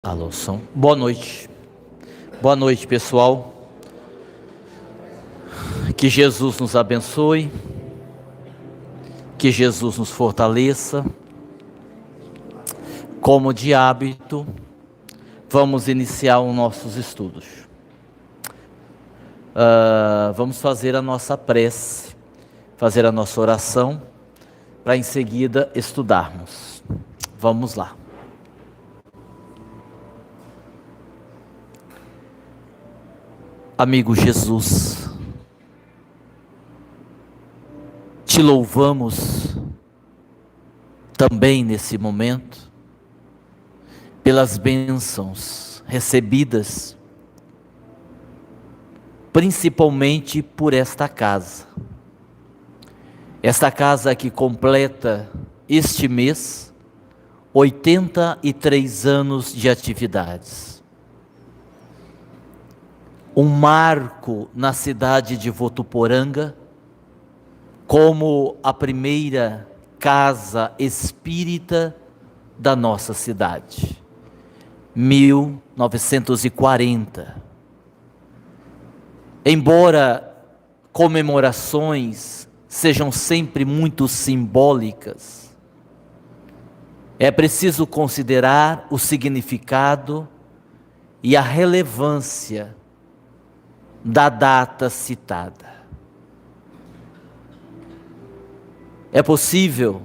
Alô, som. Boa noite. Boa noite, pessoal. Que Jesus nos abençoe. Que Jesus nos fortaleça. Como de hábito, vamos iniciar os nossos estudos. Vamos fazer a nossa prece, fazer a nossa oração, para em seguida estudarmos. Vamos lá. Amigo Jesus, te louvamos também nesse momento, pelas bênçãos recebidas, principalmente por esta casa que completa este mês 83 anos de atividades. Um marco na cidade de Votuporanga, como a primeira casa espírita da nossa cidade, 1940. Embora comemorações sejam sempre muito simbólicas, é preciso considerar o significado e a relevância da data citada. É possível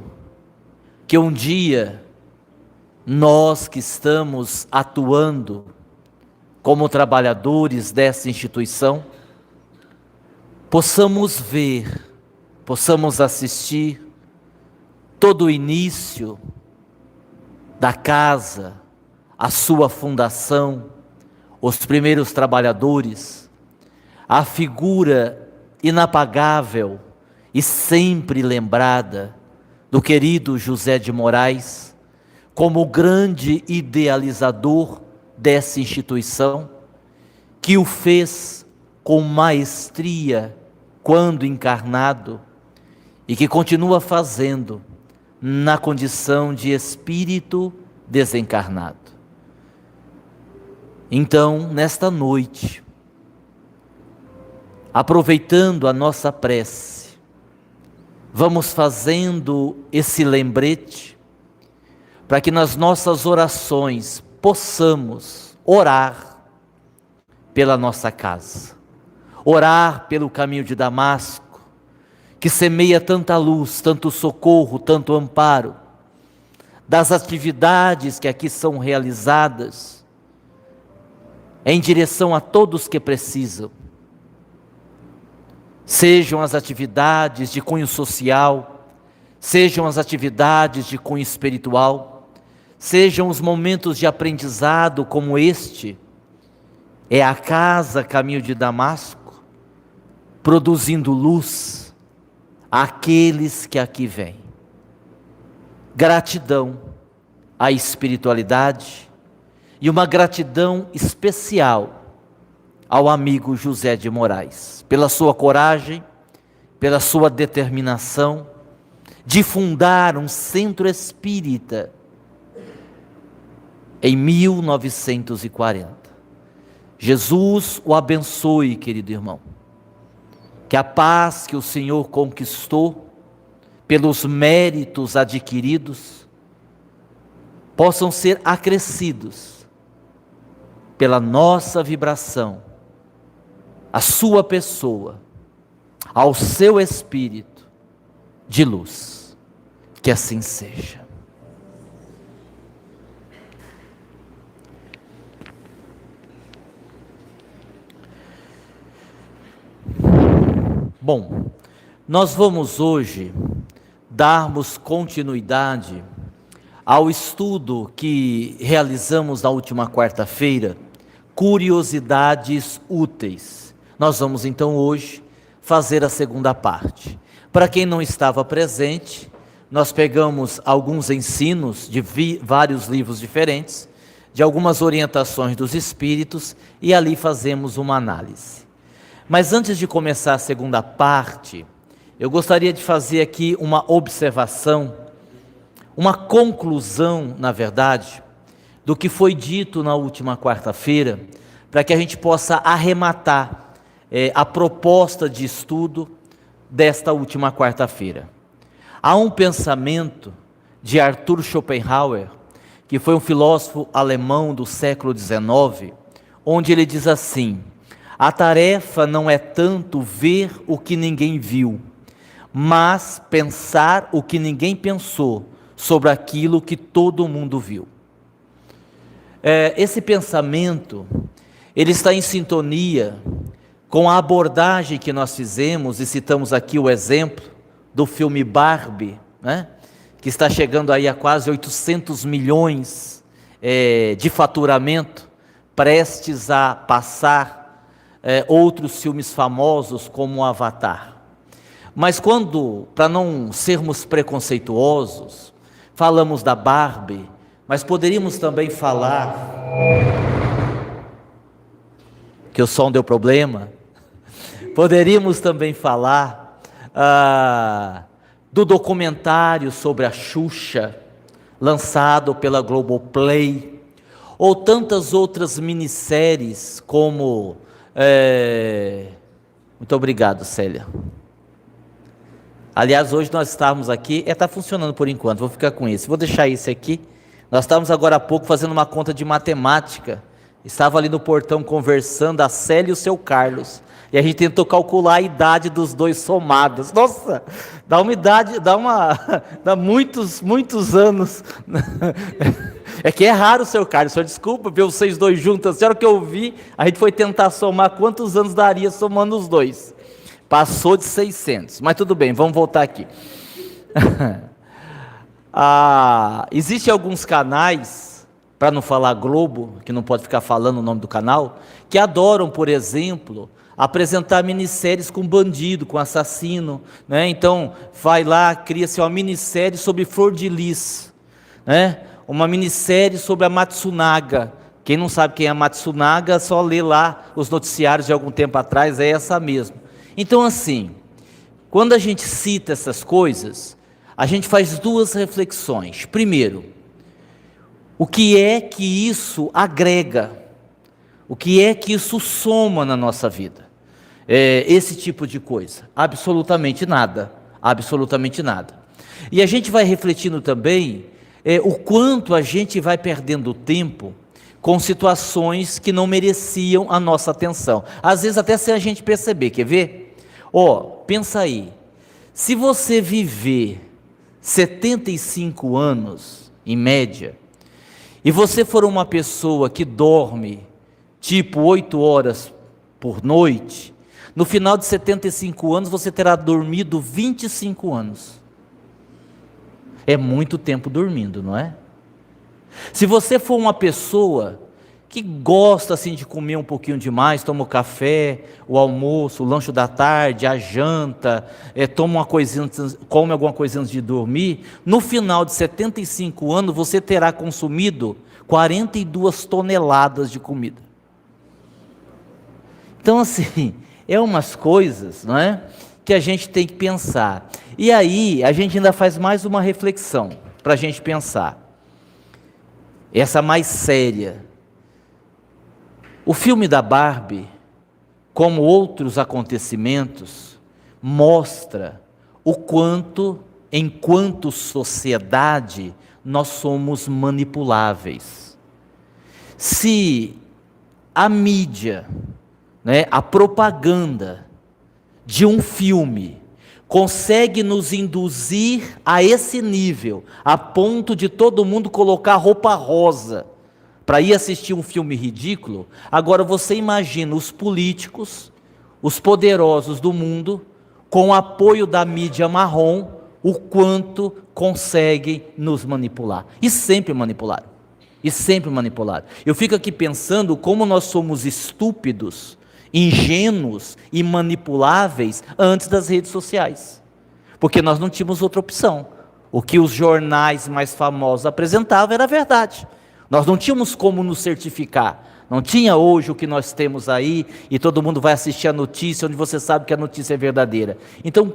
que um dia nós que estamos atuando como trabalhadores dessa instituição possamos ver, possamos assistir todo o início da casa, a sua fundação, os primeiros trabalhadores, a figura inapagável e sempre lembrada do querido José de Moraes, como o grande idealizador dessa instituição, que o fez com maestria quando encarnado e que continua fazendo na condição de espírito desencarnado. Então, nesta noite, aproveitando a nossa prece, vamos fazendo esse lembrete para que nas nossas orações possamos orar pela nossa casa, orar pelo caminho de Damasco, que semeia tanta luz, tanto socorro, tanto amparo, das atividades que aqui são realizadas, em direção a todos que precisam. Sejam as atividades de cunho social, sejam as atividades de cunho espiritual, sejam os momentos de aprendizado como este, é a casa Caminho de Damasco, produzindo luz àqueles que aqui vêm. Gratidão à espiritualidade e uma gratidão especial ao amigo José de Moraes, pela sua coragem, pela sua determinação de fundar um centro espírita em 1940. Jesus o abençoe, querido irmão. Que a paz que o Senhor conquistou pelos méritos adquiridos possam ser acrescidos pela nossa vibração, a sua pessoa, ao seu espírito de luz. Que assim seja. Bom, nós vamos hoje darmos continuidade ao estudo que realizamos na última quarta-feira, Curiosidades Úteis. Nós vamos então hoje fazer a segunda parte. Para quem não estava presente, nós pegamos alguns ensinos de vários livros diferentes, de algumas orientações dos espíritos, e ali fazemos uma análise. Mas antes de começar a segunda parte, eu gostaria de fazer aqui uma observação, uma conclusão, na verdade, do que foi dito na última quarta-feira, para que a gente possa arrematar a proposta de estudo desta última quarta-feira. Há um pensamento de Arthur Schopenhauer, que foi um filósofo alemão do século XIX, onde ele diz assim: a tarefa não é tanto ver o que ninguém viu, mas pensar o que ninguém pensou sobre aquilo que todo mundo viu. Esse pensamento, ele está em sintonia com a abordagem que nós fizemos, e citamos aqui o exemplo do filme Barbie, né? Que está chegando aí a quase 800 milhões de faturamento, prestes a passar outros filmes famosos como o Avatar. Mas para não sermos preconceituosos, falamos da Barbie, mas poderíamos também falar, que o som deu problema, poderíamos também falar do documentário sobre a Xuxa, lançado pela Globoplay, ou tantas outras minisséries como... Muito obrigado, Célia. Aliás, hoje nós estávamos aqui, está funcionando por enquanto, vou ficar com esse, vou deixar esse aqui. Nós estávamos agora há pouco fazendo uma conta de matemática, estava ali no portão conversando a Célia e o seu Carlos, e a gente tentou calcular a idade dos dois somados. Nossa, dá muitos anos. É que é raro, seu Carlos, senhor desculpa ver vocês dois juntos. A hora que eu vi, a gente foi tentar somar quantos anos daria somando os dois. Passou de 600, mas tudo bem, vamos voltar aqui. Existem alguns canais, para não falar Globo, que não pode ficar falando o nome do canal, que adoram, por exemplo, apresentar minisséries com bandido, com assassino, né? Então, vai lá, cria-se uma minissérie sobre Flor de Lis, né? Uma minissérie sobre a Matsunaga. Quem não sabe quem é a Matsunaga, só lê lá os noticiários de algum tempo atrás, é essa mesmo. Então, assim, quando a gente cita essas coisas, a gente faz duas reflexões. Primeiro, o que é que isso agrega? O que é que isso soma na nossa vida? Esse tipo de coisa? Absolutamente nada. Absolutamente nada. E a gente vai refletindo também o quanto a gente vai perdendo tempo com situações que não mereciam a nossa atenção. Às vezes até sem a gente perceber, quer ver? Pensa aí, se você viver 75 anos, em média, e você for uma pessoa que dorme, tipo 8 horas por noite, no final de 75 anos você terá dormido 25 anos. É muito tempo dormindo, não é? Se você for uma pessoa que gosta assim de comer um pouquinho demais, toma o café, o almoço, o lanche da tarde, a janta, toma uma coisinha, come alguma coisa antes de dormir, no final de 75 anos você terá consumido 42 toneladas de comida. Então assim, umas coisas, não é, que a gente tem que pensar. E aí a gente ainda faz mais uma reflexão para a gente pensar, essa mais séria. O filme da Barbie, como outros acontecimentos, mostra o quanto, enquanto sociedade, nós somos manipuláveis. Se a mídia, né, a propaganda de um filme consegue nos induzir a esse nível, a ponto de todo mundo colocar roupa rosa para ir assistir um filme ridículo, agora você imagina os políticos, os poderosos do mundo, com o apoio da mídia marrom, o quanto conseguem nos manipular. E sempre manipularam. E sempre manipularam. Eu fico aqui pensando como nós somos estúpidos, ingênuos e manipuláveis antes das redes sociais. Porque nós não tínhamos outra opção. O que os jornais mais famosos apresentavam era a verdade. Nós não tínhamos como nos certificar. Não tinha hoje o que nós temos aí, e todo mundo vai assistir a notícia, onde você sabe que a notícia é verdadeira. Então,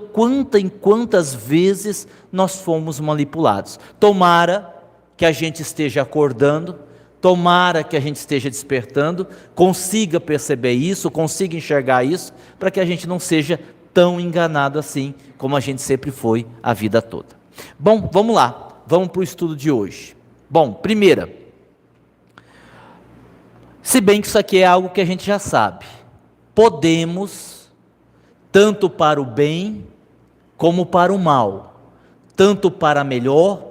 quantas vezes nós fomos manipulados? Tomara que a gente esteja acordando, Tomara que a gente esteja despertando, consiga perceber isso, consiga enxergar isso, para que a gente não seja tão enganado assim, como a gente sempre foi a vida toda. Bom, vamos lá, vamos para o estudo de hoje. Bom, primeira, se bem que isso aqui é algo que a gente já sabe, podemos, tanto para o bem, como para o mal, tanto para melhor,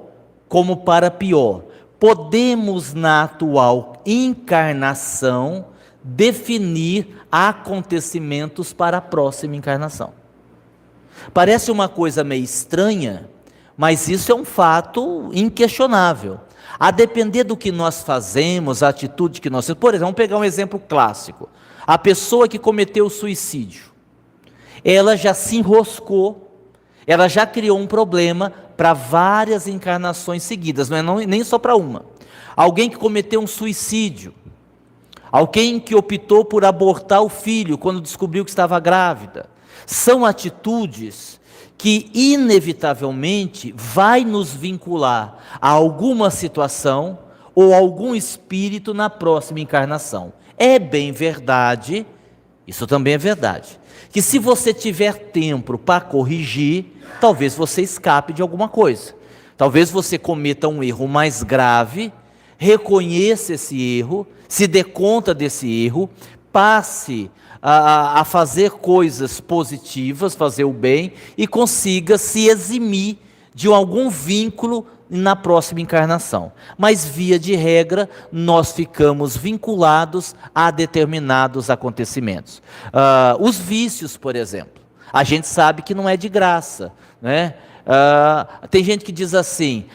como para pior, podemos na atual encarnação definir acontecimentos para a próxima encarnação. Parece uma coisa meio estranha, mas isso é um fato inquestionável. A depender do que nós fazemos, a atitude que nós temos. Por exemplo, vamos pegar um exemplo clássico. A pessoa que cometeu o suicídio, ela já se enroscou, ela já criou um problema para várias encarnações seguidas, não é nem só para uma. Alguém que cometeu um suicídio, alguém que optou por abortar o filho quando descobriu que estava grávida, são atitudes que inevitavelmente vai nos vincular a alguma situação ou algum espírito na próxima encarnação. É bem verdade, isso também é verdade, que se você tiver tempo para corrigir, talvez você escape de alguma coisa. Talvez você cometa um erro mais grave, reconheça esse erro, se dê conta desse erro, passe a fazer coisas positivas, fazer o bem, e consiga se eximir de algum vínculo na próxima encarnação. Mas, via de regra, nós ficamos vinculados a determinados acontecimentos. Os vícios, por exemplo, a gente sabe que não é de graça, né? Tem gente que diz assim: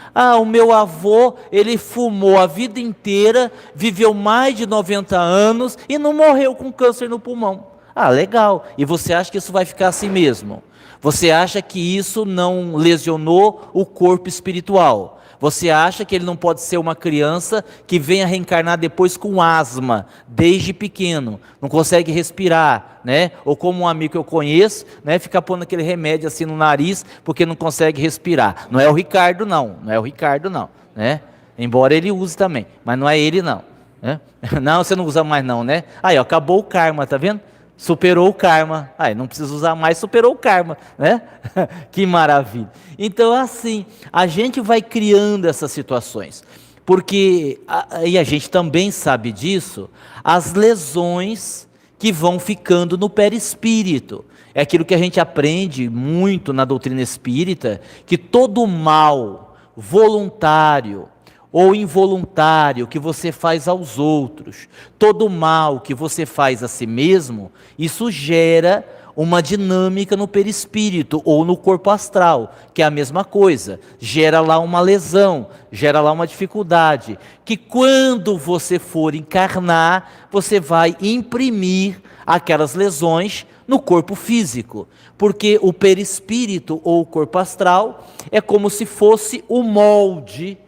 o meu avô, ele fumou a vida inteira, viveu mais de 90 anos e não morreu com câncer no pulmão. Legal, e você acha que isso vai ficar assim mesmo? Você acha que isso não lesionou o corpo espiritual? Você acha que ele não pode ser uma criança que venha reencarnar depois com asma, desde pequeno, não consegue respirar, né? Ou como um amigo que eu conheço, né, fica pondo aquele remédio assim no nariz porque não consegue respirar. Não é o Ricardo não, não é o Ricardo não, né? Embora ele use também, mas não é ele não, né? Não, você não usa mais não, né? Aí, ó, acabou o karma, tá vendo? Superou o karma, não precisa usar mais, superou o karma, né? Que maravilha. Então, assim, a gente vai criando essas situações, porque, e a gente também sabe disso, as lesões que vão ficando no perispírito. É aquilo que a gente aprende muito na doutrina espírita, que todo mal voluntário ou involuntário que você faz aos outros, todo mal que você faz a si mesmo, isso gera uma dinâmica no perispírito ou no corpo astral, que é a mesma coisa, gera lá uma lesão, gera lá uma dificuldade, que quando você for encarnar, você vai imprimir aquelas lesões no corpo físico, porque o perispírito ou o corpo astral é como se fosse o molde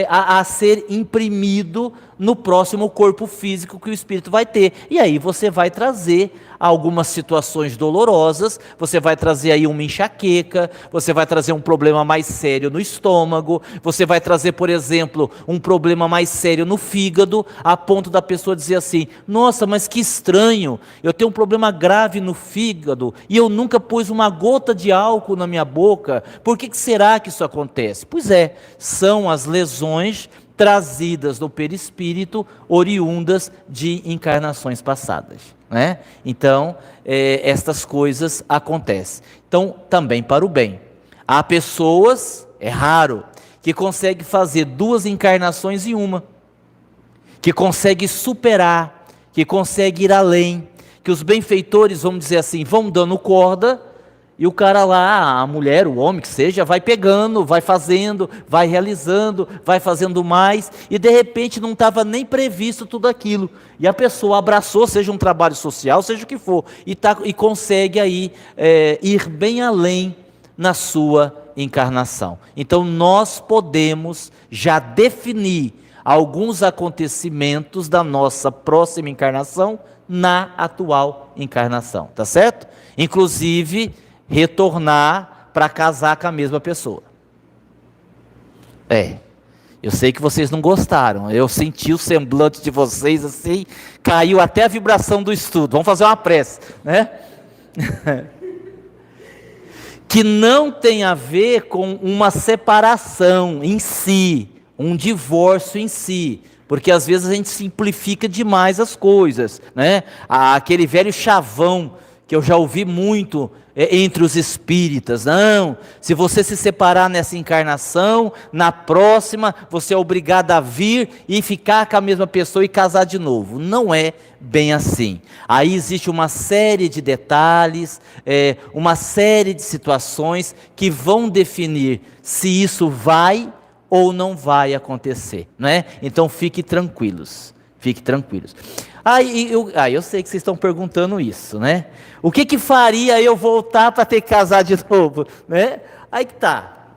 a ser imprimido no próximo corpo físico que o espírito vai ter. E aí você vai trazer algumas situações dolorosas, você vai trazer aí uma enxaqueca, você vai trazer um problema mais sério no estômago, você vai trazer, por exemplo, um problema mais sério no fígado, a ponto da pessoa dizer assim: nossa, mas que estranho, eu tenho um problema grave no fígado e eu nunca pus uma gota de álcool na minha boca, por que será que isso acontece? Pois é, são as lesões trazidas do perispírito, oriundas de encarnações passadas, né? Então, estas coisas acontecem. Então, também para o bem. Há pessoas, é raro, que conseguem fazer 2 encarnações em uma, que conseguem superar, que conseguem ir além, que os benfeitores, vamos dizer assim, vão dando corda, e o cara lá, a mulher, o homem que seja, vai pegando, vai fazendo, vai realizando, vai fazendo mais, e de repente não estava nem previsto tudo aquilo, e a pessoa abraçou, seja um trabalho social, seja o que for, e consegue aí ir bem além na sua encarnação. Então nós podemos já definir alguns acontecimentos da nossa próxima encarnação na atual encarnação, tá certo? Inclusive retornar para casar com a mesma pessoa. Eu sei que vocês não gostaram. Eu senti o semblante de vocês assim, caiu até a vibração do estudo. Vamos fazer uma prece, né? Que não tem a ver com uma separação em si, um divórcio em si, porque às vezes a gente simplifica demais as coisas, né? Aquele velho chavão que eu já ouvi muito entre os espíritas: não, se você se separar nessa encarnação, na próxima você é obrigado a vir e ficar com a mesma pessoa e casar de novo. Não é bem assim. Aí existe uma série de detalhes, uma série de situações que vão definir se isso vai ou não vai acontecer, não é? Então fiquem tranquilos, fiquem tranquilos. Eu sei que vocês estão perguntando isso, né? O que faria eu voltar para ter que casar de novo, né? Aí que tá.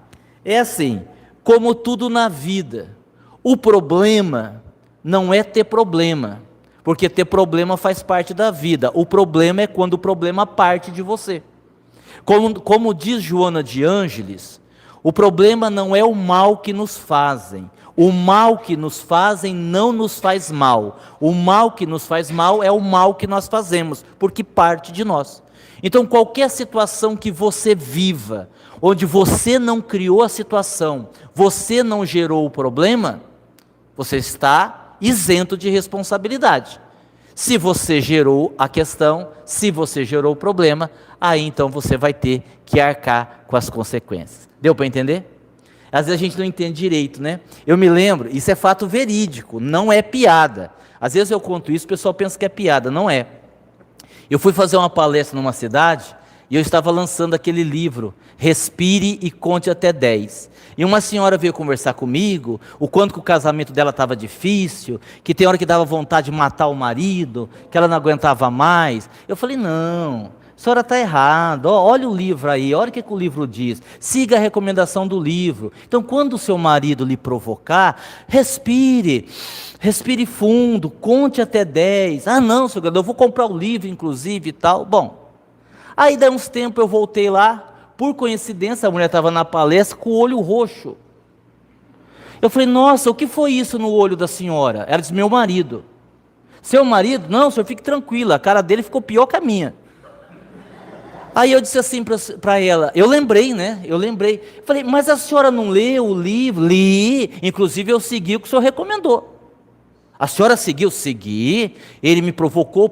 É assim, como tudo na vida, o problema não é ter problema, porque ter problema faz parte da vida. O problema é quando o problema parte de você. Como diz Joana de Ângeles, o problema não é o mal que nos fazem. O mal que nos fazem não nos faz mal. O mal que nos faz mal é o mal que nós fazemos, porque parte de nós. Então, qualquer situação que você viva, onde você não criou a situação, você não gerou o problema, você está isento de responsabilidade. Se você gerou a questão, se você gerou o problema, aí então você vai ter que arcar com as consequências. Deu para entender? Às vezes a gente não entende direito, né? Eu me lembro, isso é fato verídico, não é piada. Às vezes eu conto isso, o pessoal pensa que é piada, não é. Eu fui fazer uma palestra numa cidade e eu estava lançando aquele livro, Respire e Conte Até 10. E uma senhora veio conversar comigo, o quanto que o casamento dela estava difícil, que tem hora que dava vontade de matar o marido, que ela não aguentava mais. Eu falei: não, a senhora está errada, olha o livro aí, olha o que o livro diz, siga a recomendação do livro. Então, quando o seu marido lhe provocar, respire fundo, conte até 10. Ah, não, senhor, eu vou comprar o livro, inclusive, e tal. Bom, aí daí uns tempos eu voltei lá, por coincidência a mulher estava na palestra com o olho roxo. Eu falei: nossa, o que foi isso no olho da senhora? Ela disse: meu marido. Seu marido? Não, senhor, fique tranquila, a cara dele ficou pior que a minha. Aí eu disse assim para ela, eu lembrei, falei: mas a senhora não leu o livro? Li, inclusive eu segui o que o senhor recomendou. A senhora seguiu? Segui, ele me provocou,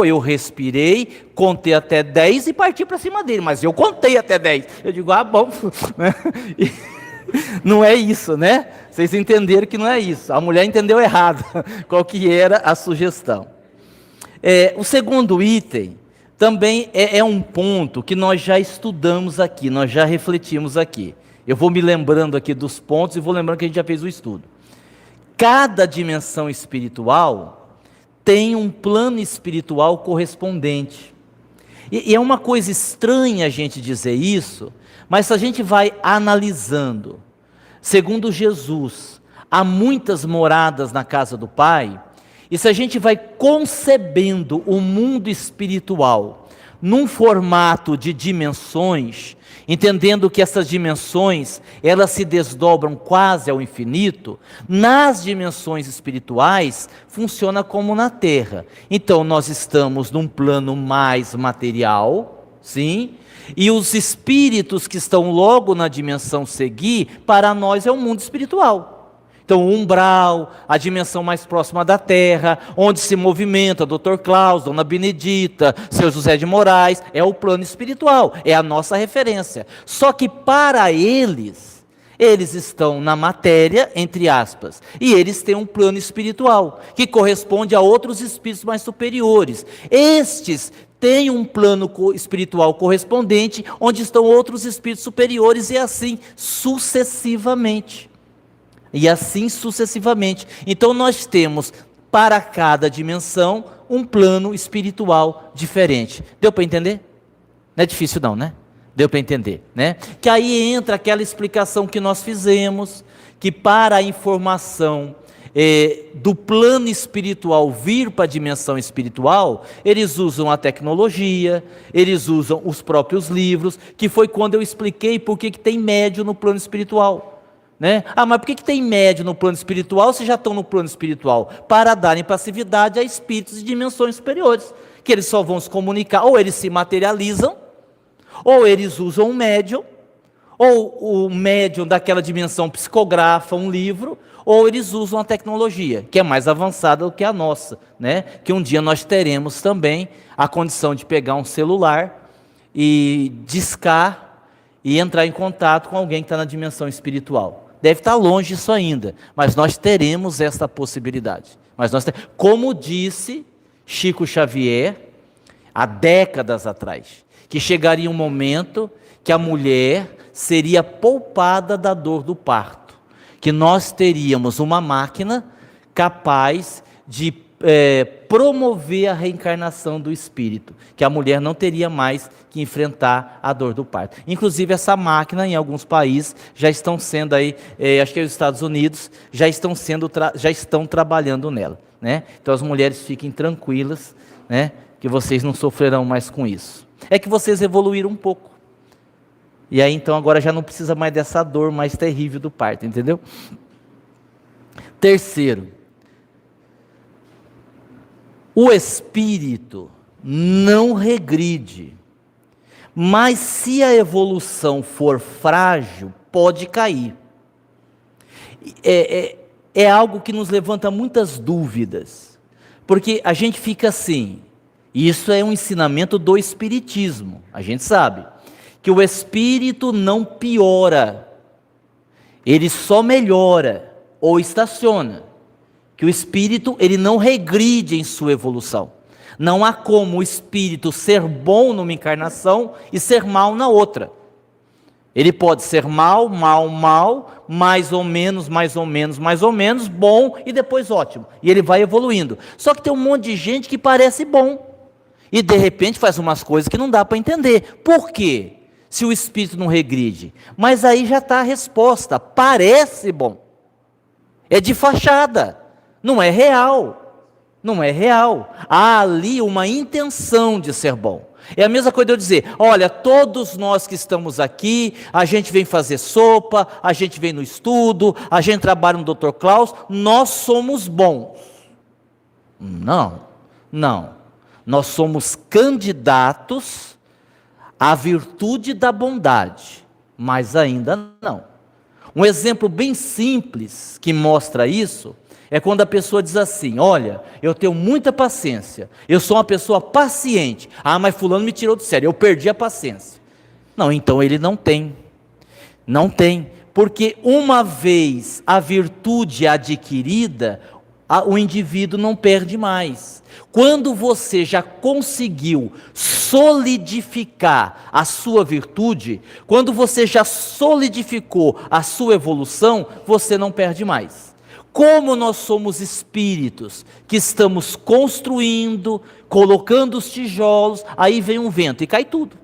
eu respirei, contei até 10 e parti para cima dele, mas eu contei até 10. Eu digo: ah, bom, não é isso, né? Vocês entenderam que não é isso, a mulher entendeu errado qual que era a sugestão. O segundo item também é um ponto que nós já estudamos aqui, nós já refletimos aqui. Eu vou me lembrando aqui dos pontos e vou lembrando que a gente já fez o estudo. Cada dimensão espiritual tem um plano espiritual correspondente. E é uma coisa estranha a gente dizer isso, mas se a gente vai analisando, segundo Jesus, há muitas moradas na casa do Pai. E se a gente vai concebendo o mundo espiritual num formato de dimensões, entendendo que essas dimensões, elas se desdobram quase ao infinito, nas dimensões espirituais, funciona como na Terra. Então nós estamos num plano mais material, sim, e os espíritos que estão logo na dimensão seguir, para nós é o mundo espiritual. Então, o umbral, a dimensão mais próxima da Terra, onde se movimenta Dr. Klaus, Dona Benedita, Seu José de Moraes, é o plano espiritual, é a nossa referência. Só que para eles estão na matéria, entre aspas, e eles têm um plano espiritual, que corresponde a outros espíritos mais superiores. Estes têm um plano espiritual correspondente, onde estão outros espíritos superiores, e assim sucessivamente. E assim sucessivamente. Então nós temos para cada dimensão um plano espiritual diferente. Deu para entender? Não é difícil não, né? Deu para entender, né? Que aí entra aquela explicação que nós fizemos, que para a informação do plano espiritual vir para a dimensão espiritual, eles usam a tecnologia, eles usam os próprios livros, que foi quando eu expliquei por que tem médium no plano espiritual. né? Ah, mas por que tem médium no plano espiritual se já estão no plano espiritual? Para darem passividade a espíritos de dimensões superiores, que eles só vão se comunicar, ou eles se materializam, ou eles usam um médium, ou o médium daquela dimensão psicografa um livro, ou eles usam a tecnologia, que é mais avançada do que a nossa, né? Que um dia nós teremos também a condição de pegar um celular e discar e entrar em contato com alguém que está na dimensão espiritual. Deve estar longe isso ainda, mas nós teremos essa possibilidade. Como disse Chico Xavier, há décadas atrás, que chegaria um momento que a mulher seria poupada da dor do parto, que nós teríamos uma máquina capaz de promover a reencarnação do espírito, que a mulher não teria mais que enfrentar a dor do parto. Inclusive essa máquina em alguns países já estão sendo aí, acho que é os Estados Unidos, já estão trabalhando nela, né? Então as mulheres fiquem tranquilas, né? Que vocês não sofrerão mais com isso. É que vocês evoluíram um pouco. E aí então agora já não precisa mais dessa dor mais terrível do parto, entendeu? Terceiro, o espírito não regride, mas se a evolução for frágil, pode cair. É algo que nos levanta muitas dúvidas, porque a gente fica assim, isso é um ensinamento do espiritismo, a gente sabe, que o espírito não piora, ele só melhora ou estaciona, que o espírito ele não regride em sua evolução. Não há como o espírito ser bom numa encarnação e ser mal na outra. Ele pode ser mal, mais ou menos, bom e depois ótimo. E ele vai evoluindo. Só que tem um monte de gente que parece bom e de repente faz umas coisas que não dá para entender. Por quê? Se o espírito não regride. Mas aí já está a resposta. Parece bom. É de fachada. Não é real. Não é real. Há ali uma intenção de ser bom. É a mesma coisa de eu dizer, olha, todos nós que estamos aqui, a gente vem fazer sopa, a gente vem no estudo, a gente trabalha no Dr. Klaus, nós somos bons. Não. Nós somos candidatos à virtude da bondade, mas ainda não. Um exemplo bem simples que mostra isso é quando a pessoa diz assim, olha, eu tenho muita paciência, eu sou uma pessoa paciente, mas fulano me tirou do sério, eu perdi a paciência. Não, então ele não tem, porque uma vez a virtude adquirida, o indivíduo não perde mais. Quando você já conseguiu solidificar a sua virtude, quando você já solidificou a sua evolução, você não perde mais. Como nós somos espíritos que estamos construindo, colocando os tijolos, aí vem um vento e cai tudo.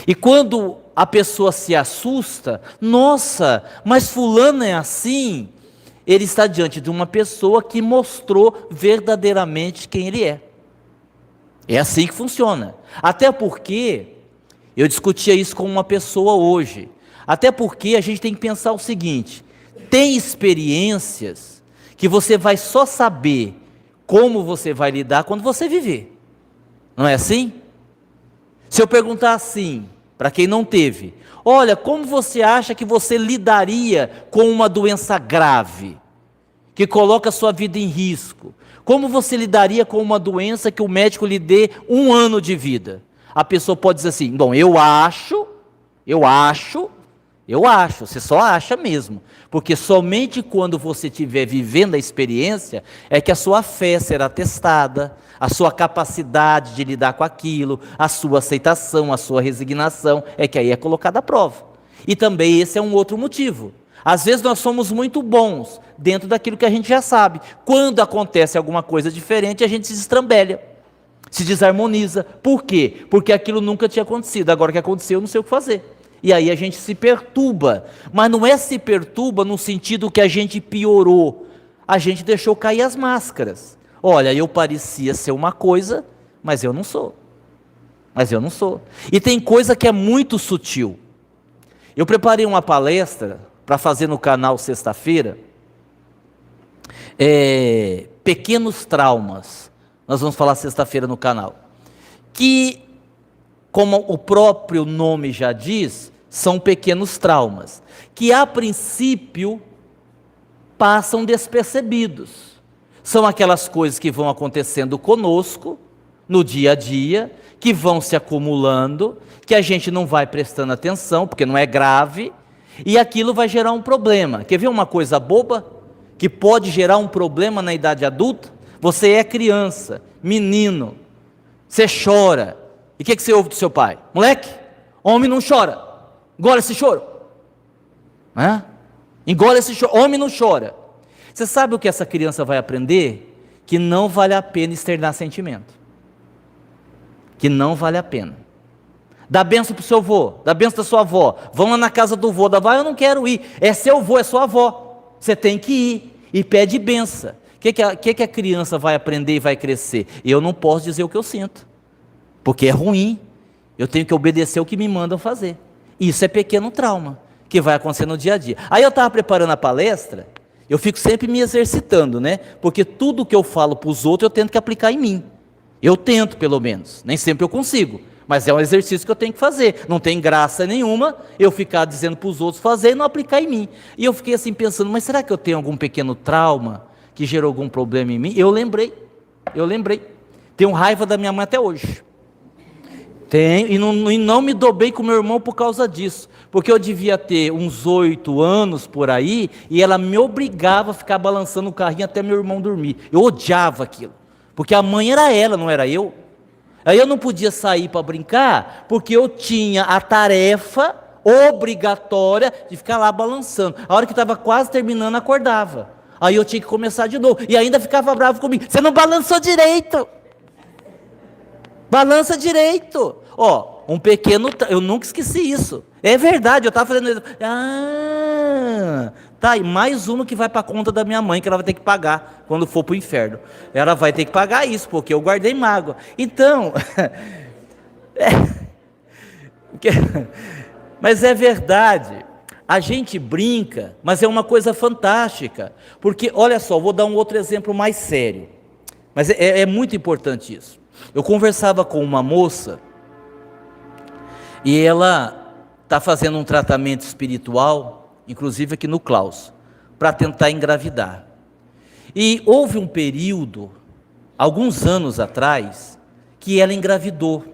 E quando a pessoa se assusta, nossa, mas fulano é assim, ele está diante de uma pessoa que mostrou verdadeiramente quem ele é. É assim que funciona. Até porque, eu discutia isso com uma pessoa hoje, até porque a gente tem que pensar o seguinte, tem experiências que você vai só saber como você vai lidar quando você viver. Não é assim? Se eu perguntar assim, para quem não teve, olha, como você acha que você lidaria com uma doença grave, que coloca a sua vida em risco? Como você lidaria com uma doença que o médico lhe dê 1 ano de vida? A pessoa pode dizer assim, bom, eu acho, você só acha mesmo, porque somente quando você estiver vivendo a experiência, é que a sua fé será testada, a sua capacidade de lidar com aquilo, a sua aceitação, a sua resignação, é que aí é colocada à prova. E também esse é um outro motivo. Às vezes nós somos muito bons dentro daquilo que a gente já sabe. Quando acontece alguma coisa diferente, a gente se destrambelha, se desarmoniza. Por quê? Porque aquilo nunca tinha acontecido, agora que aconteceu, eu não sei o que fazer. E aí a gente se perturba, mas não é se perturba no sentido que a gente piorou, a gente deixou cair as máscaras. Olha, eu parecia ser uma coisa, mas eu não sou. E tem coisa que é muito sutil. Eu preparei uma palestra para fazer no canal sexta-feira, pequenos traumas. Nós vamos falar sexta-feira no canal. Que, como o próprio nome já diz, são pequenos traumas, que a princípio passam despercebidos. São aquelas coisas que vão acontecendo conosco, no dia a dia, que vão se acumulando, que a gente não vai prestando atenção, porque não é grave, e aquilo vai gerar um problema. Quer ver uma coisa boba, que pode gerar um problema na idade adulta? Você é criança, menino, você chora, e o que você ouve do seu pai? Moleque, homem não chora, engole esse choro. Engole esse choro, homem não chora. Você sabe o que essa criança vai aprender? Que não vale a pena externar sentimento. Que não vale a pena. Dá benção para o seu avô, dá benção da sua avó. Vão lá na casa do avô, da avó, eu não quero ir. É seu avô, é sua avó. Você tem que ir e pede benção. O que a criança vai aprender e vai crescer? Eu não posso dizer o que eu sinto, porque é ruim. Eu tenho que obedecer o que me mandam fazer. Isso é pequeno trauma que vai acontecer no dia a dia. Aí eu estava preparando a palestra, eu fico sempre me exercitando, né? Porque tudo que eu falo para os outros eu tento que aplicar em mim. Eu tento, pelo menos. Nem sempre eu consigo, mas é um exercício que eu tenho que fazer. Não tem graça nenhuma eu ficar dizendo para os outros fazer e não aplicar em mim. E eu fiquei assim pensando, mas será que eu tenho algum pequeno trauma que gerou algum problema em mim? Eu lembrei. Tenho raiva da minha mãe até hoje. Tenho, e não me dou bem com meu irmão por causa disso, porque eu devia ter uns 8 anos por aí, e ela me obrigava a ficar balançando o carrinho até meu irmão dormir. Eu odiava aquilo, porque a mãe era ela, não era eu. Aí eu não podia sair para brincar, porque eu tinha a tarefa obrigatória de ficar lá balançando. A hora que estava quase terminando, acordava. Aí eu tinha que começar de novo, e ainda ficava bravo comigo. Você não balançou direito. Balança direito. Um pequeno, eu nunca esqueci isso. É verdade, eu estava fazendo isso. Tá, e mais uma que vai para a conta da minha mãe, que ela vai ter que pagar quando for para o inferno. Ela vai ter que pagar isso, porque eu guardei mágoa. Então, mas é verdade. A gente brinca, mas é uma coisa fantástica. Porque, olha só, vou dar um outro exemplo mais sério. Mas é muito importante isso. Eu conversava com uma moça, e ela está fazendo um tratamento espiritual, inclusive aqui no Klaus, para tentar engravidar. E houve um período, alguns anos atrás, que ela engravidou,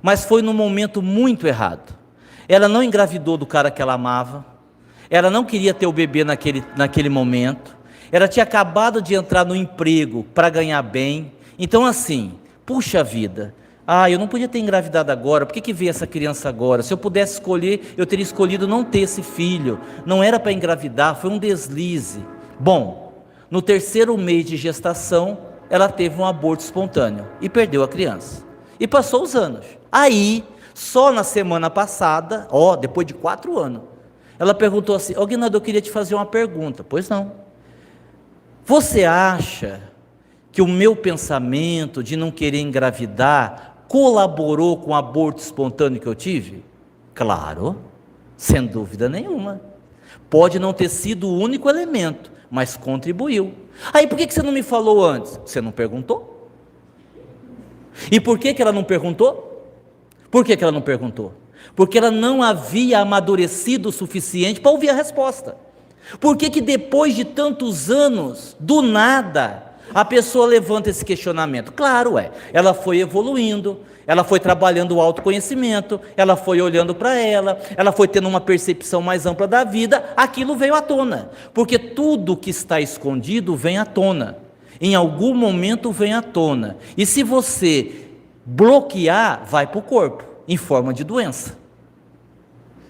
mas foi num momento muito errado. Ela não engravidou do cara que ela amava, ela não queria ter o bebê naquele momento, ela tinha acabado de entrar no emprego para ganhar bem. Então assim, puxa vida, eu não podia ter engravidado agora, por que veio essa criança agora? Se eu pudesse escolher, eu teria escolhido não ter esse filho, não era para engravidar, foi um deslize. Bom, no 3º mês de gestação, ela teve um aborto espontâneo e perdeu a criança. E passou os anos. Aí, só na semana passada, depois de 4 anos, ela perguntou assim: Guinaldo, eu queria te fazer uma pergunta. Pois não. Você acha que o meu pensamento de não querer engravidar colaborou com o aborto espontâneo que eu tive? Claro, sem dúvida nenhuma. Pode não ter sido o único elemento, mas contribuiu. Aí por que você não me falou antes? Você não perguntou? E por que ela não perguntou? Por que ela não perguntou? Porque ela não havia amadurecido o suficiente para ouvir a resposta. Por que depois de tantos anos, do nada, a pessoa levanta esse questionamento? Claro, ela foi evoluindo, ela foi trabalhando o autoconhecimento, ela foi olhando para ela foi tendo uma percepção mais ampla da vida, aquilo veio à tona, porque tudo que está escondido vem à tona, em algum momento vem à tona, e se você bloquear, vai para o corpo, em forma de doença.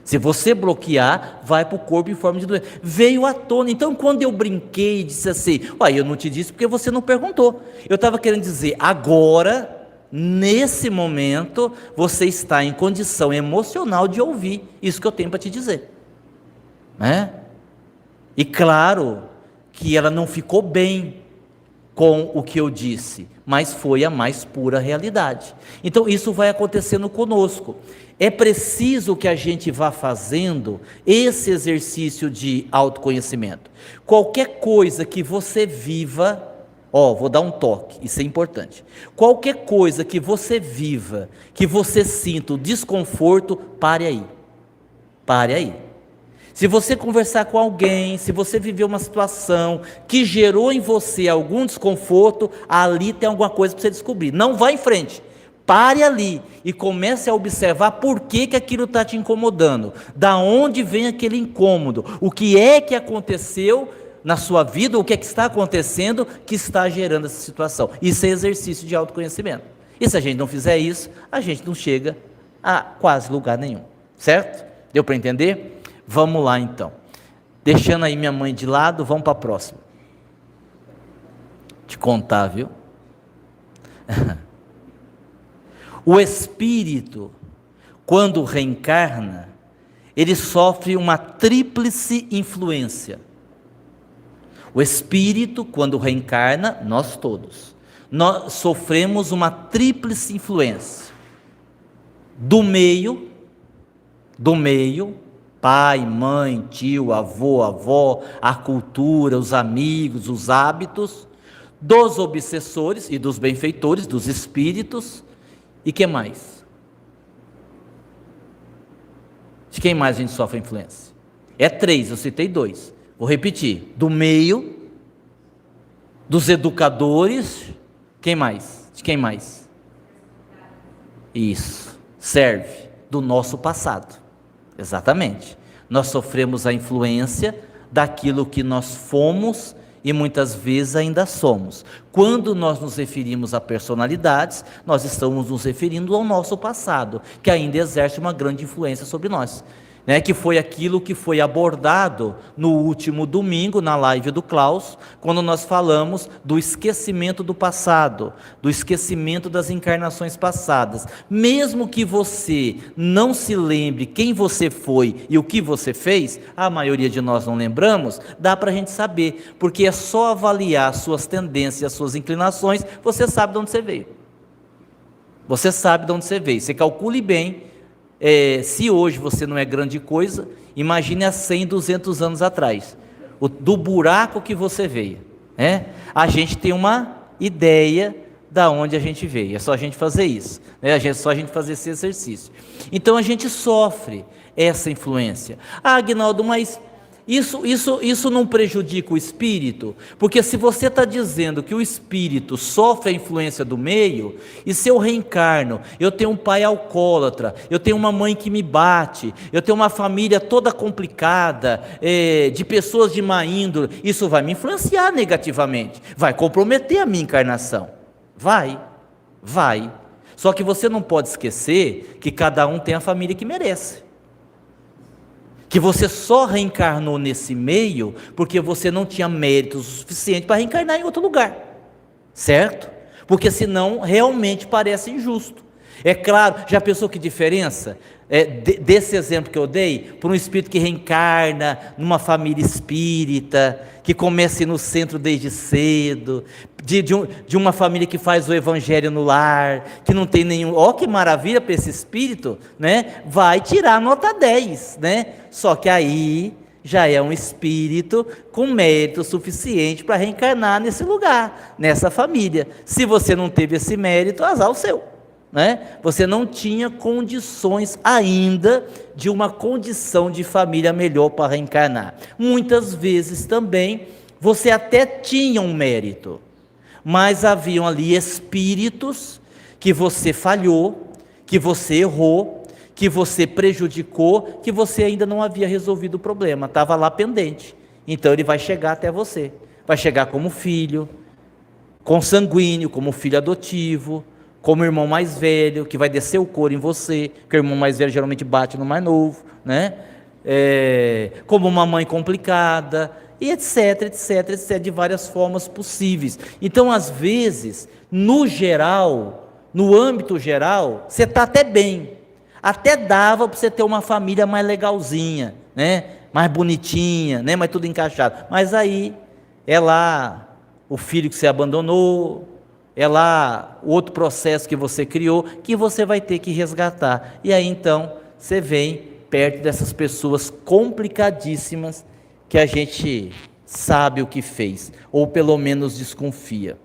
Se você bloquear, vai para o corpo em forma de doença. Veio à tona. Então, quando eu brinquei e disse assim, eu não te disse porque você não perguntou. Eu estava querendo dizer, agora, nesse momento, você está em condição emocional de ouvir isso que eu tenho para te dizer. E claro que ela não ficou bem, com o que eu disse, mas foi a mais pura realidade. Então isso vai acontecendo conosco. É preciso que a gente vá fazendo esse exercício de autoconhecimento. Qualquer coisa que você viva, vou dar um toque, isso é importante. Qualquer coisa que você viva, que você sinta o desconforto, pare aí. Pare aí. Se você conversar com alguém, se você viver uma situação que gerou em você algum desconforto, ali tem alguma coisa para você descobrir. Não vá em frente. Pare ali e comece a observar por que aquilo está te incomodando. Da onde vem aquele incômodo? O que é que aconteceu na sua vida? O que é que está acontecendo que está gerando essa situação? Isso é exercício de autoconhecimento. E se a gente não fizer isso, a gente não chega a quase lugar nenhum. Certo? Deu para entender? Vamos lá então. Deixando aí minha mãe de lado, vamos para a próxima. Te contar, viu? O espírito, quando reencarna, ele sofre uma tríplice influência. O espírito, quando reencarna, nós todos, nós sofremos uma tríplice influência. Do meio, pai, mãe, tio, avô, avó, a cultura, os amigos, os hábitos, dos obsessores e dos benfeitores, dos espíritos, e que mais? De quem mais a gente sofre influência? É 3, eu citei 2. Vou repetir: do meio, dos educadores, quem mais? De quem mais? Isso, serve, do nosso passado. Exatamente. Nós sofremos a influência daquilo que nós fomos e muitas vezes ainda somos. Quando nós nos referimos a personalidades, nós estamos nos referindo ao nosso passado, que ainda exerce uma grande influência sobre nós, né? Que foi aquilo que foi abordado no último domingo, na live do Klaus, quando nós falamos do esquecimento do passado, do esquecimento das encarnações passadas. Mesmo que você não se lembre quem você foi e o que você fez, a maioria de nós não lembramos, dá para a gente saber, porque é só avaliar suas tendências, suas inclinações, você sabe de onde você veio. Você sabe de onde você veio, você calcule bem. Se hoje você não é grande coisa, imagine há 100, 200 anos atrás, do buraco que você veio, né? A gente tem uma ideia da onde a gente veio, é só a gente fazer isso, né? É só a gente fazer esse exercício. Então a gente sofre essa influência. Agnaldo, mas isso não prejudica o espírito? Porque se você está dizendo que o espírito sofre a influência do meio, e se eu reencarno, eu tenho um pai alcoólatra, eu tenho uma mãe que me bate, eu tenho uma família toda complicada, de pessoas de má índole, isso vai me influenciar negativamente, vai comprometer a minha encarnação. Vai. Só que você não pode esquecer que cada um tem a família que merece. Que você só reencarnou nesse meio porque você não tinha mérito suficiente para reencarnar em outro lugar, certo? Porque senão realmente parece injusto. É claro, já pensou que diferença desse exemplo que eu dei, para um espírito que reencarna numa família espírita, que começa a ir no centro desde cedo, de uma família que faz o evangelho no lar, que não tem nenhum, que maravilha para esse espírito, né? Vai tirar nota 10, né? Só que aí já é um espírito com mérito suficiente para reencarnar nesse lugar, nessa família. Se você não teve esse mérito, azar o seu, né? Você não tinha condições ainda de uma condição de família melhor para reencarnar. Muitas vezes também você até tinha um mérito, mas haviam ali espíritos que você falhou, que você errou, que você prejudicou, que você ainda não havia resolvido o problema, estava lá pendente. Então ele vai chegar até você, vai chegar como filho, consanguíneo, como filho adotivo, como irmão mais velho, que vai descer o couro em você, porque o irmão mais velho geralmente bate no mais novo, né? Como uma mãe complicada, e etc, de várias formas possíveis. Então, às vezes, no geral, no âmbito geral, você está até bem, até dava para você ter uma família mais legalzinha, né? Mais bonitinha, né? Mais tudo encaixado, mas aí é lá o filho que você abandonou, é lá o outro processo que você criou, que você vai ter que resgatar. E aí então você vem perto dessas pessoas complicadíssimas que a gente sabe o que fez, ou pelo menos desconfia.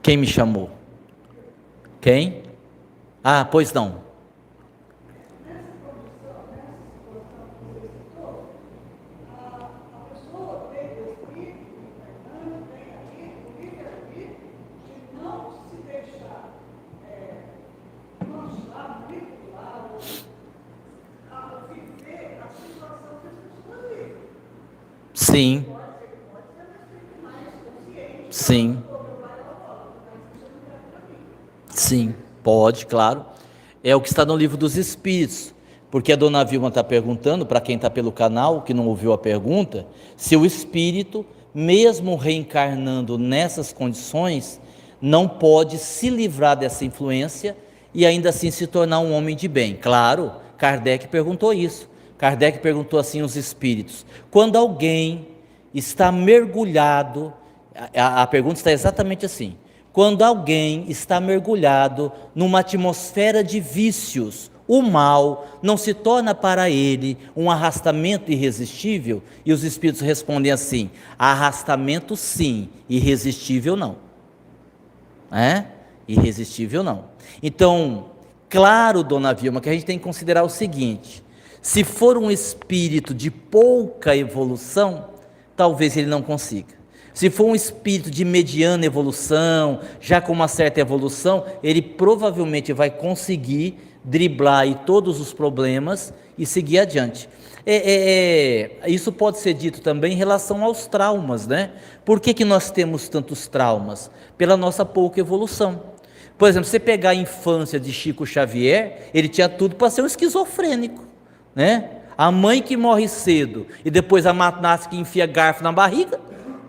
Quem me chamou? Quem? Ah, pois não. Sim, sim, sim, pode, claro. É o que está no livro dos Espíritos, porque a dona Vilma está perguntando, para quem está pelo canal, que não ouviu a pergunta, se o espírito, mesmo reencarnando nessas condições, não pode se livrar dessa influência e ainda assim se tornar um homem de bem. Claro, Kardec perguntou isso. Kardec perguntou assim aos espíritos: quando alguém está mergulhado, a pergunta está exatamente assim: quando alguém está mergulhado numa atmosfera de vícios, o mal não se torna para ele um arrastamento irresistível? E os espíritos respondem assim: arrastamento sim, irresistível não. É? Irresistível não. Então, claro, dona Vilma, que a gente tem que considerar o seguinte: se for um espírito de pouca evolução, talvez ele não consiga. Se for um espírito de mediana evolução, já com uma certa evolução, ele provavelmente vai conseguir driblar aí todos os problemas e seguir adiante. Isso pode ser dito também em relação aos traumas, né? Por que nós temos tantos traumas? Pela nossa pouca evolução. Por exemplo, você pegar a infância de Chico Xavier, ele tinha tudo para ser um esquizofrênico, né? A mãe que morre cedo e depois a nasce que enfia garfo na barriga,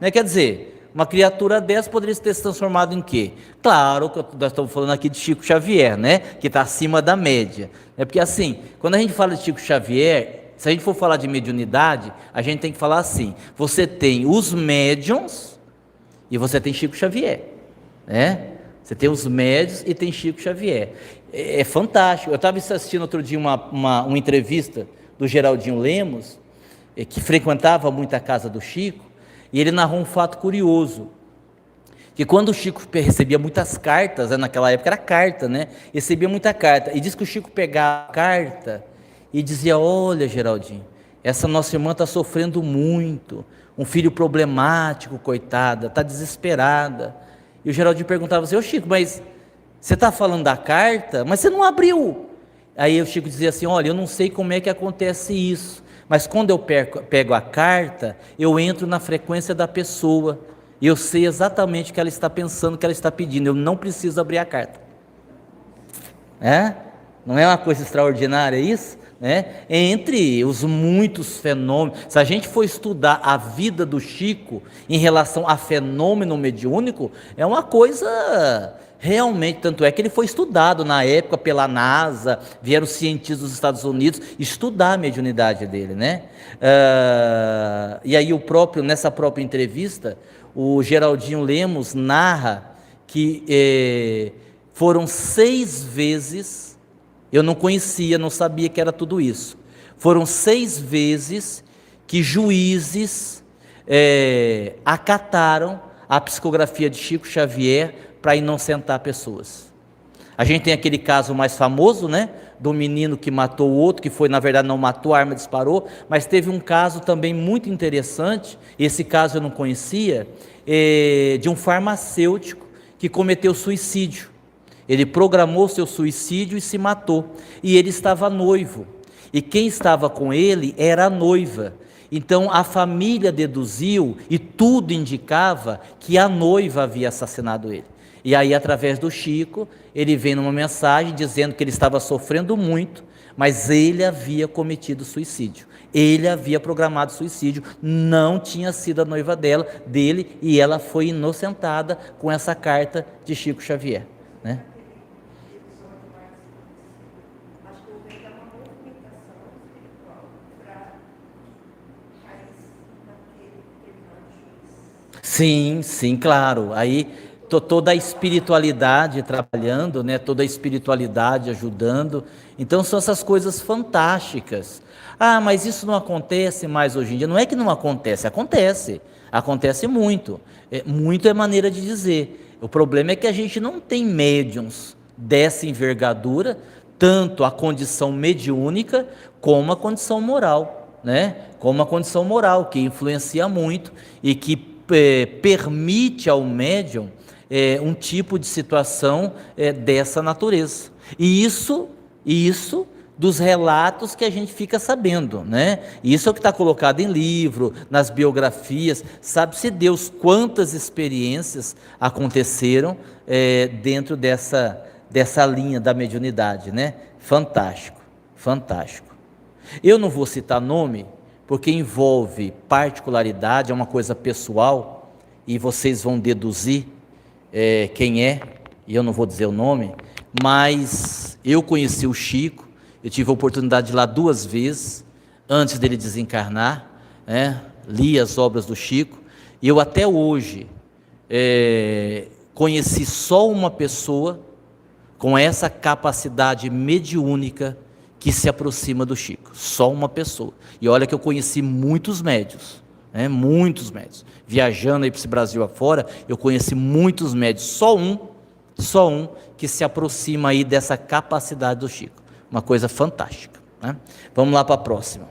né? Quer dizer, uma criatura dessa poderia ter se transformado em quê? Claro que nós estamos falando aqui de Chico Xavier, né? Que está acima da média. É porque assim, quando a gente fala de Chico Xavier, se a gente for falar de mediunidade, a gente tem que falar assim: você tem os médiums e você tem Chico Xavier, né? Você tem os médios e tem Chico Xavier. É fantástico. Eu estava assistindo outro dia uma entrevista do Geraldinho Lemos, que frequentava muito a casa do Chico, e ele narrou um fato curioso, que quando o Chico recebia muitas cartas, naquela época era carta, né? Recebia muita carta, e diz que o Chico pegava a carta e dizia: olha, Geraldinho, essa nossa irmã está sofrendo muito, um filho problemático, coitada, está desesperada. E o Geraldinho perguntava assim: ô Chico, mas você está falando da carta, mas você não abriu. Aí o Chico dizia assim: olha, eu não sei como é que acontece isso, mas quando eu pego a carta, eu entro na frequência da pessoa, e eu sei exatamente o que ela está pensando, o que ela está pedindo, eu não preciso abrir a carta. Não é uma coisa extraordinária isso? Entre os muitos fenômenos, se a gente for estudar a vida do Chico em relação a fenômeno mediúnico, é uma coisa realmente, tanto é que ele foi estudado na época pela NASA, vieram cientistas dos Estados Unidos estudar a mediunidade dele, né? E aí nessa própria entrevista, o Geraldinho Lemos narra que foram 6 vezes. Eu não conhecia, não sabia que era tudo isso. Foram 6 vezes que juízes acataram a psicografia de Chico Xavier para inocentar pessoas. A gente tem aquele caso mais famoso, né? Do menino que matou o outro, que foi, na verdade, não matou, a arma disparou, mas teve um caso também muito interessante, esse caso eu não conhecia, de um farmacêutico que cometeu suicídio. Ele programou seu suicídio e se matou. E ele estava noivo. E quem estava com ele era a noiva. Então a família deduziu, e tudo indicava, que a noiva havia assassinado ele. E aí, através do Chico, ele vem numa mensagem dizendo que ele estava sofrendo muito, mas ele havia cometido suicídio. Ele havia programado suicídio, não tinha sido a noiva dele, e ela foi inocentada com essa carta de Chico Xavier, né? Sim, sim, claro. Aí toda a espiritualidade trabalhando, né? Toda a espiritualidade ajudando. Então são essas coisas fantásticas. Ah, mas isso não acontece mais hoje em dia. Não é que não acontece, acontece. Acontece muito. Muito é maneira de dizer. O problema é que a gente não tem médiums dessa envergadura, tanto a condição mediúnica como a condição moral, né? Como a condição moral, que influencia muito e que permite ao médium um tipo de situação dessa natureza. E isso dos relatos que a gente fica sabendo, né? Isso é o que está colocado em livro, nas biografias. Sabe-se Deus quantas experiências aconteceram dentro dessa linha da mediunidade, né? Fantástico, fantástico. Eu não vou citar nome, porque envolve particularidade, é uma coisa pessoal, e vocês vão deduzir quem é, e eu não vou dizer o nome, mas eu conheci o Chico, eu tive a oportunidade de ir lá 2 vezes, antes dele desencarnar, li as obras do Chico, e eu até hoje conheci só uma pessoa com essa capacidade mediúnica que se aproxima do Chico, só uma pessoa. E olha que eu conheci muitos médios, muitos médios. Viajando aí para esse Brasil afora, eu conheci muitos médios, só um que se aproxima aí dessa capacidade do Chico. Uma coisa fantástica, né? Vamos lá para a próxima.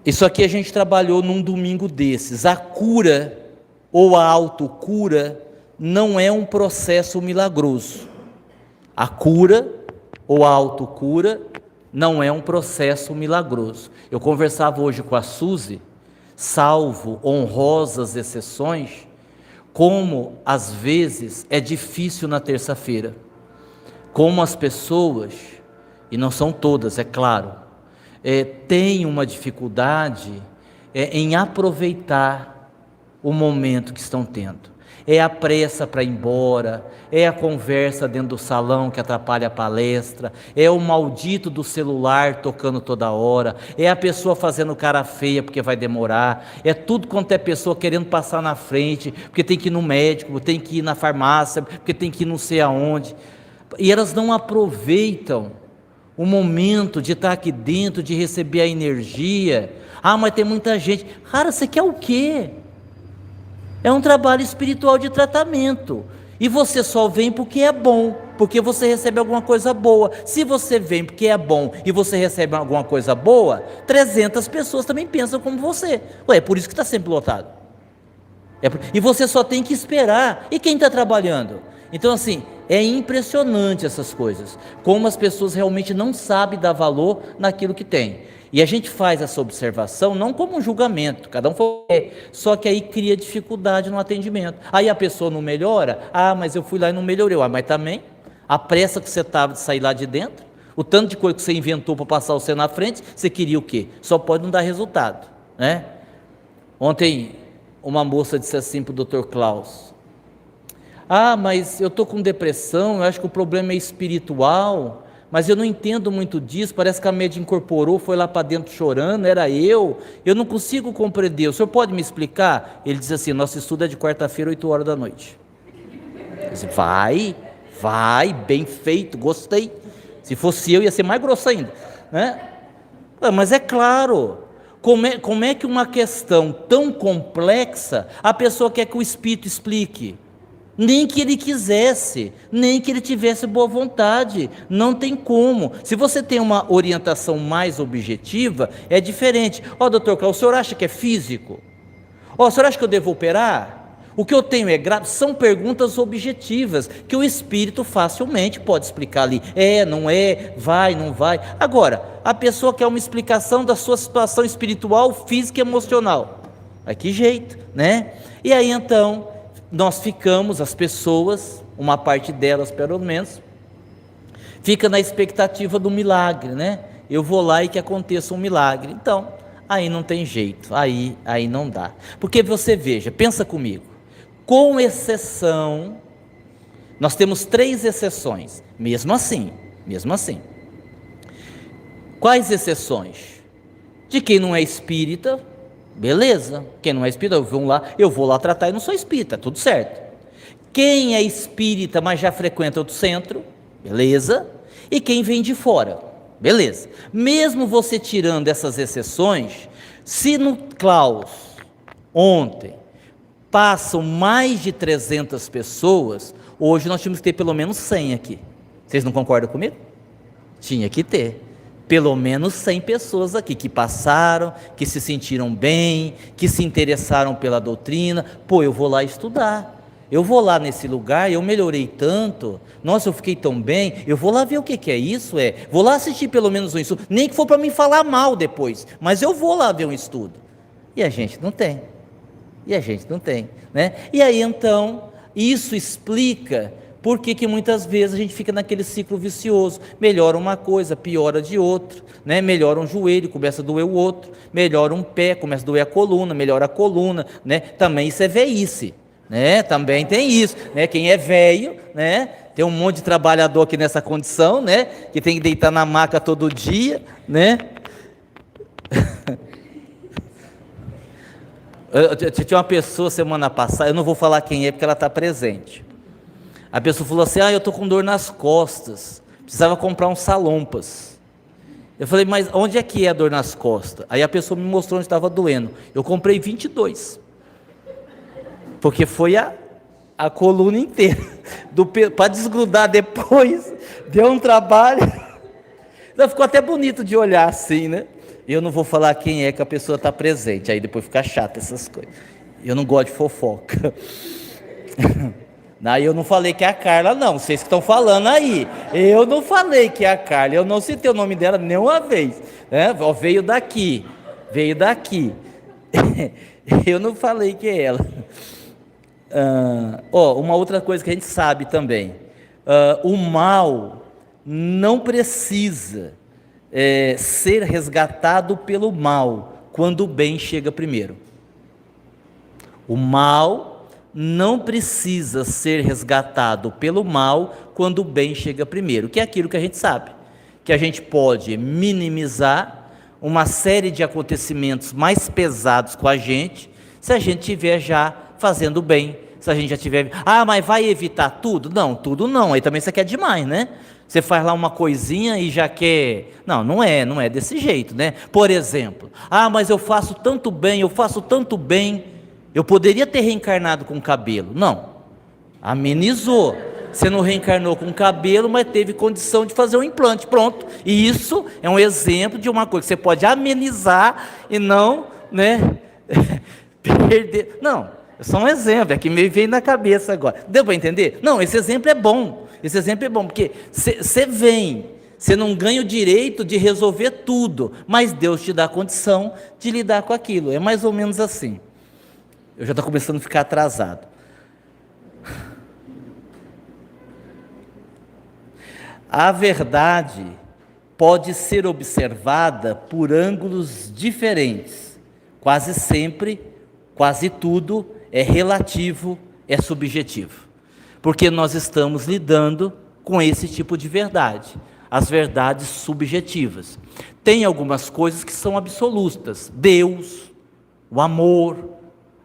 Isso aqui a gente trabalhou num domingo desses. A cura ou a autocura não é um processo milagroso. A cura ou a autocura não é um processo milagroso. Eu conversava hoje com a Suzy, salvo honrosas exceções, como às vezes é difícil na terça-feira, como as pessoas, e não são todas, é claro, têm uma dificuldade em aproveitar o momento que estão tendo. É a pressa para ir embora, é a conversa dentro do salão que atrapalha a palestra, é o maldito do celular tocando toda hora, é a pessoa fazendo cara feia porque vai demorar, é tudo quanto é pessoa querendo passar na frente, porque tem que ir no médico, tem que ir na farmácia, porque tem que ir não sei aonde, e elas não aproveitam o momento de estar aqui dentro, de receber a energia. Ah, mas tem muita gente. Cara, você quer o quê? É um trabalho espiritual de tratamento, e você só vem porque é bom, porque você recebe alguma coisa boa. Se você vem porque é bom e você recebe alguma coisa boa, 300 pessoas também pensam como você. É por isso que está sempre lotado. E você só tem que esperar. E quem está trabalhando? Então assim, é impressionante essas coisas, como as pessoas realmente não sabem dar valor naquilo que tem. E a gente faz essa observação não como um julgamento, cada um só que aí cria dificuldade no atendimento. Aí a pessoa não melhora, mas eu fui lá e não melhorei. Mas também, a pressa que você estava de sair lá de dentro, o tanto de coisa que você inventou para passar você na frente, você queria o quê? Só pode não dar resultado, né? Ontem, uma moça disse assim para o Dr. Klaus: mas eu estou com depressão, eu acho que o problema é espiritual, mas eu não entendo muito disso, parece que a média incorporou, foi lá para dentro chorando, era eu não consigo compreender, o senhor pode me explicar? Ele diz assim: nosso estudo é de quarta-feira, 8 horas da noite. Eu disse: vai, bem feito, gostei. Se fosse eu, ia ser mais grosso ainda, né? Mas é claro, como é que uma questão tão complexa, a pessoa quer que o Espírito explique? Nem que ele quisesse, nem que ele tivesse boa vontade, não tem como. Se você tem uma orientação mais objetiva, é diferente. Doutor Cláudio, o senhor acha que é físico? O senhor acha que eu devo operar? O que eu tenho é grave? São perguntas objetivas, que o espírito facilmente pode explicar ali. Não é, vai, não vai. Agora, a pessoa quer uma explicação da sua situação espiritual, física e emocional. Mas que jeito, né? E aí então, nós ficamos, as pessoas, uma parte delas pelo menos, fica na expectativa do milagre, né? Eu vou lá e que aconteça um milagre. Então, aí não tem jeito, aí não dá. Porque você veja, pensa comigo, com exceção, nós temos 3 exceções, mesmo assim. Quais exceções? De quem não é espírita, Beleza, quem não é espírita, eu vou lá tratar e não sou espírita, tudo certo. Quem é espírita, mas já frequenta outro centro, beleza, e quem vem de fora, beleza. Mesmo você tirando essas exceções, se no Klaus, ontem, passam mais de 300 pessoas, hoje nós tínhamos que ter pelo menos 100 aqui. Vocês não concordam comigo? Tinha que ter pelo menos 100 pessoas aqui, que passaram, que se sentiram bem, que se interessaram pela doutrina. Pô, eu vou lá estudar, eu vou lá nesse lugar, eu melhorei tanto, nossa, eu fiquei tão bem, eu vou lá ver o que é isso, vou lá assistir pelo menos um estudo, nem que for para me falar mal depois, mas eu vou lá ver um estudo. E a gente não tem, né? E aí então, isso explica por que muitas vezes a gente fica naquele ciclo vicioso, melhora uma coisa, piora de outra, né? Melhora um joelho, começa a doer o outro, melhora um pé, começa a doer a coluna, melhora a coluna, né? Também isso é velhice, né? Também tem isso, né? Quem é velho, né? Tem um monte de trabalhador aqui nessa condição, né? Que tem que deitar na maca todo dia, né? Tinha uma pessoa semana passada, eu não vou falar quem é porque ela está presente. A pessoa falou assim, eu estou com dor nas costas, precisava comprar uns salompas. Eu falei, mas onde é que é a dor nas costas? Aí a pessoa me mostrou onde estava doendo. Eu comprei 22, porque foi a coluna inteira, para desgrudar depois, deu um trabalho. Então ficou até bonito de olhar assim, né? Eu não vou falar quem é que a pessoa está presente, aí depois fica chato essas coisas. Eu não gosto de fofoca. Eu não falei que é a Carla, não, vocês que estão falando aí. Eu não falei que é a Carla, eu não citei o nome dela nenhuma vez, né? Veio daqui. Eu não falei que é ela. Uma outra coisa que a gente sabe também, o mal não precisa ser resgatado pelo mal, quando o bem chega primeiro. O mal não precisa ser resgatado pelo mal quando o bem chega primeiro, que é aquilo que a gente sabe, que a gente pode minimizar uma série de acontecimentos mais pesados com a gente, se a gente estiver já fazendo bem, se a gente já tiver, mas vai evitar tudo? Não, tudo não, aí também você quer demais, né? Você faz lá uma coisinha e já quer, não é desse jeito, né? Por exemplo, mas eu faço tanto bem, eu poderia ter reencarnado com cabelo. Não, amenizou. Você não reencarnou com cabelo, mas teve condição de fazer um implante, pronto. E isso é um exemplo de uma coisa que você pode amenizar e não, né, perder. Não, é só um exemplo, é que me veio na cabeça agora. Deu para entender? Não, esse exemplo é bom, porque você não ganha o direito de resolver tudo, mas Deus te dá a condição de lidar com aquilo. É mais ou menos assim. Eu já estou começando a ficar atrasado. A verdade pode ser observada por ângulos diferentes. Quase sempre, quase tudo é relativo, é subjetivo. Porque nós estamos lidando com esse tipo de verdade, as verdades subjetivas. Tem algumas coisas que são absolutas: Deus, o amor,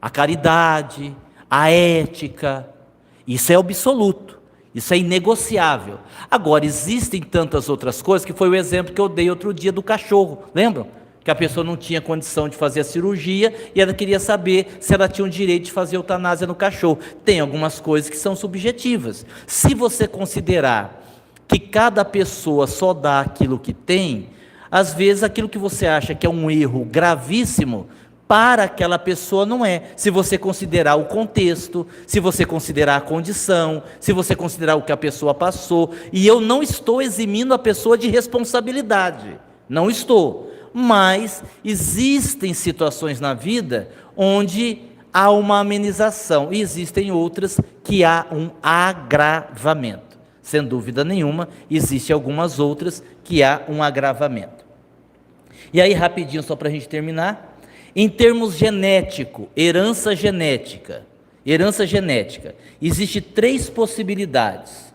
a caridade, a ética, isso é absoluto, isso é inegociável. Agora, existem tantas outras coisas, que foi o exemplo que eu dei outro dia do cachorro, lembram? Que a pessoa não tinha condição de fazer a cirurgia e ela queria saber se ela tinha o direito de fazer eutanásia no cachorro. Tem algumas coisas que são subjetivas. Se você considerar que cada pessoa só dá aquilo que tem, às vezes aquilo que você acha que é um erro gravíssimo, para aquela pessoa não é, se você considerar o contexto, se você considerar a condição, se você considerar o que a pessoa passou. E eu não estou eximindo a pessoa de responsabilidade, não estou, mas existem situações na vida onde há uma amenização, e existem outras que há um agravamento. Sem dúvida nenhuma, existem algumas outras que há um agravamento. E aí, rapidinho, só para a gente terminar, em termos genético, herança genética, existe 3 possibilidades.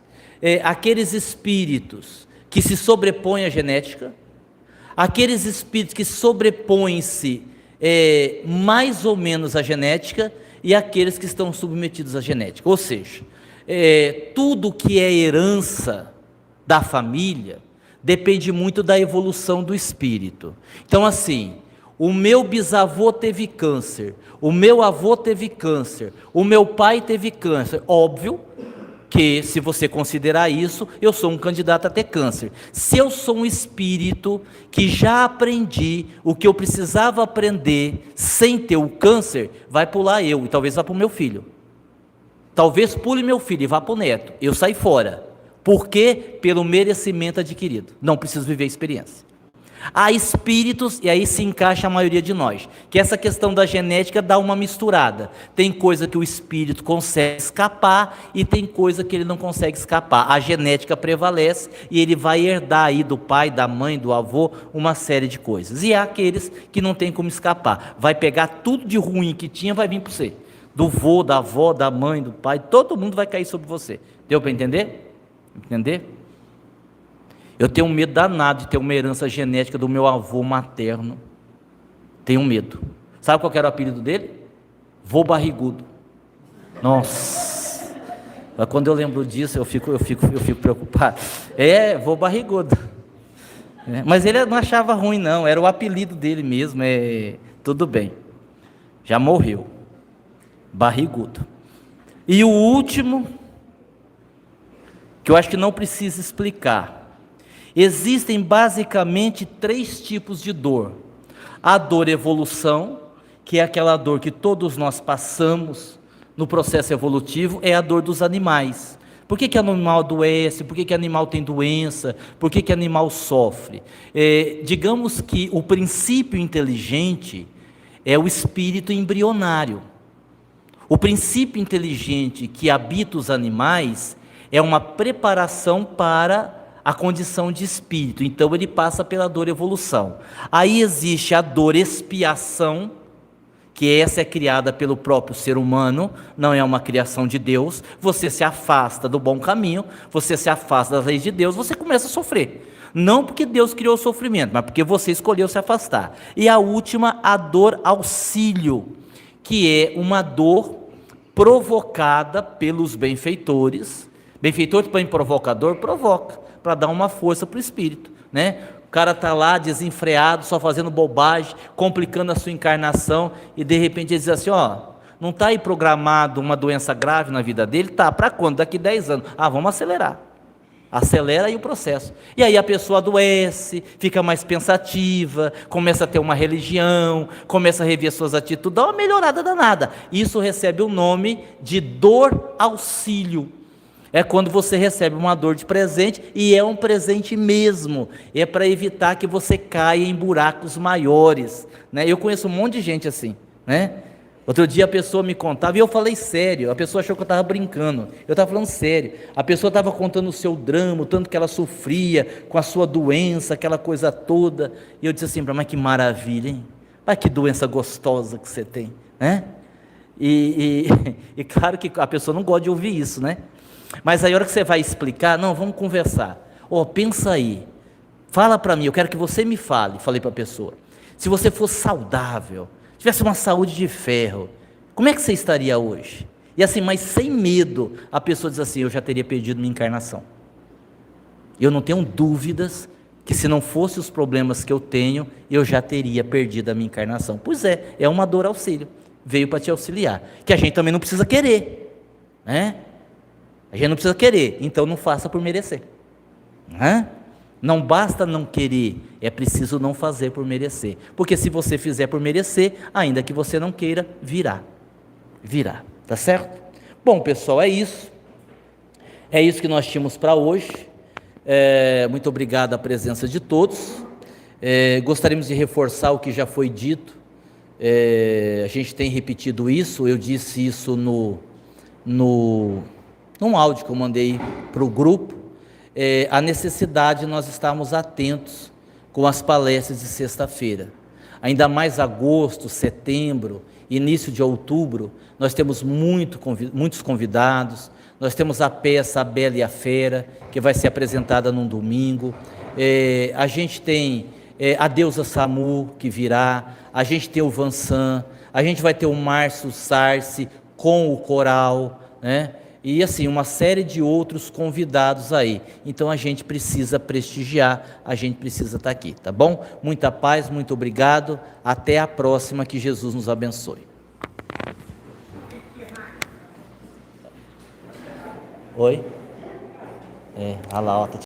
Aqueles espíritos que se sobrepõem à genética, aqueles espíritos que sobrepõem-se mais ou menos a genética e aqueles que estão submetidos à genética. Ou seja, tudo que é herança da família depende muito da evolução do espírito. Então, assim, o meu bisavô teve câncer, o meu avô teve câncer, o meu pai teve câncer. Óbvio que, se você considerar isso, eu sou um candidato a ter câncer. Se eu sou um espírito que já aprendi o que eu precisava aprender sem ter o câncer, vai pular eu, e talvez vá para o meu filho. Talvez pule meu filho e vá para o neto. Eu saí fora. Por quê? Pelo merecimento adquirido. Não preciso viver a experiência. Há espíritos, e aí se encaixa a maioria de nós, que essa questão da genética dá uma misturada. Tem coisa que o espírito consegue escapar e tem coisa que ele não consegue escapar. A genética prevalece e ele vai herdar aí do pai, da mãe, do avô, uma série de coisas. E há aqueles que não tem como escapar. Vai pegar tudo de ruim que tinha, vai vir para você. Do vô, da avó, da mãe, do pai, todo mundo vai cair sobre você. Deu para entender? Entender? Eu tenho medo danado de ter uma herança genética do meu avô materno. Tenho medo. Sabe qual era o apelido dele? Vô barrigudo. Nossa. Mas quando eu lembro disso, eu fico preocupado. Vô barrigudo. Mas ele não achava ruim, não. Era o apelido dele mesmo. Tudo bem. Já morreu. Barrigudo. E o último, que eu acho que não precisa explicar. Existem basicamente 3 tipos de dor. A dor evolução, que é aquela dor que todos nós passamos no processo evolutivo, é a dor dos animais. Por que animal adoece? Por que animal tem doença? Por que animal sofre? Digamos que o princípio inteligente é o espírito embrionário. O princípio inteligente que habita os animais é uma preparação para a condição de espírito, então ele passa pela dor evolução. Aí existe a dor expiação, que essa é criada pelo próprio ser humano, não é uma criação de Deus. Você se afasta do bom caminho, você se afasta das leis de Deus, você começa a sofrer. Não porque Deus criou o sofrimento, mas porque você escolheu se afastar. E a última, a dor auxílio, que é uma dor provocada pelos benfeitores. Benfeitor também provocador, provoca, para dar uma força para o espírito, né? O cara está lá desenfreado, só fazendo bobagem, complicando a sua encarnação, e de repente ele diz assim, não está aí programado uma doença grave na vida dele? Tá, para quando? Daqui 10 anos. Vamos acelerar. Acelera aí o processo. E aí a pessoa adoece, fica mais pensativa, começa a ter uma religião, começa a rever suas atitudes, dá uma melhorada danada. Isso recebe o nome de dor auxílio. É quando você recebe uma dor de presente, e é um presente mesmo, é para evitar que você caia em buracos maiores, né? Eu conheço um monte de gente assim, né? Outro dia a pessoa me contava, e eu falei sério, a pessoa achou que eu estava brincando, eu estava falando sério, a pessoa estava contando o seu drama, o tanto que ela sofria com a sua doença, aquela coisa toda, e eu disse assim, mas que maravilha, hein? Mas que doença gostosa que você tem, né? E claro que a pessoa não gosta de ouvir isso, né? Mas aí a hora que você vai explicar, não, vamos conversar. Pensa aí, fala para mim, eu quero que você me fale, falei para a pessoa. Se você fosse saudável, tivesse uma saúde de ferro, como é que você estaria hoje? E assim, mas sem medo, a pessoa diz assim, eu já teria perdido minha encarnação. Eu não tenho dúvidas que se não fossem os problemas que eu tenho, eu já teria perdido a minha encarnação. Pois é uma dor auxílio, veio para te auxiliar, que a gente também não precisa querer, né? A gente não precisa querer, então não faça por merecer. Não basta não querer, é preciso não fazer por merecer. Porque se você fizer por merecer, ainda que você não queira, virá. Tá certo? Bom, pessoal, é isso. É isso que nós tínhamos para hoje. Muito obrigado à presença de todos. Gostaríamos de reforçar o que já foi dito. A gente tem repetido isso, eu disse isso num áudio que eu mandei para o grupo, a necessidade de nós estarmos atentos com as palestras de sexta-feira. Ainda mais agosto, setembro, início de outubro, nós temos muitos convidados, nós temos a peça A Bela e a Fera, que vai ser apresentada num domingo, a gente tem a deusa Samu que virá, a gente tem o Vansan, a gente vai ter o Márcio Sarce com o coral, né? E assim, uma série de outros convidados aí. Então a gente precisa prestigiar, a gente precisa estar aqui, tá bom? Muita paz, muito obrigado. Até a próxima, que Jesus nos abençoe. Oi? Olha lá, ó,